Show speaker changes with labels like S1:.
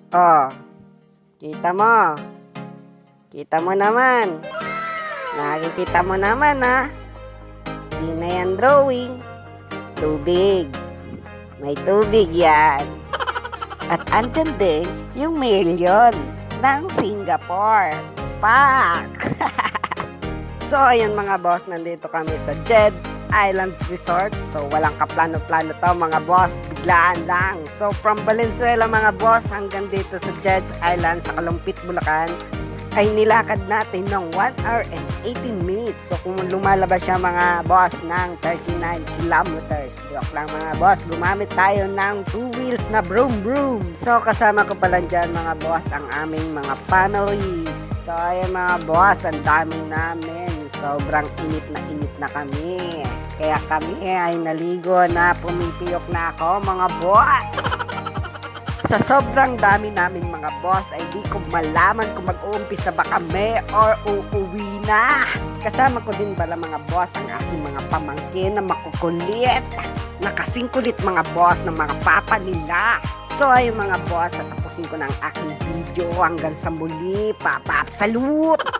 S1: Oh, kita mo. Kita mo naman. Nakikita mo naman ha. Di na yan drawing. Tubig. May tubig yan. At andyan din yung million ng Singapore. Pak! So ayun mga boss, nandito kami sa Jed's Islands Resort. So walang kaplano-plano to mga boss, biglaan lang. So from Valenzuela mga boss hanggang dito sa Jed's Islands sa Kalumpit, Bulacan ay nilakad natin ng 1 hour and 18 minutes. So kung lumalabas siya mga boss ng 39 kilometers. Joke lang mga boss, gumamit tayo ng 2 wheels na broom broom. So kasama ko pala dyan mga boss ang aming mga families. So ayun mga boss, ang daming namin. Sobrang init na kami. Kaya kami ay naligo na, pumipiyok na ako mga boss. Sa sobrang dami namin mga boss ay di ko malaman kung mag-uumpisa ba kami or uuwi na. Kasama ko din pala mga boss ang aking mga pamangkin na makukulit. Nakasingkulit mga boss ng mga papa nila. So ayun mga boss, tatapusin ko na ang aking video hanggang sa muli. Papa, salute!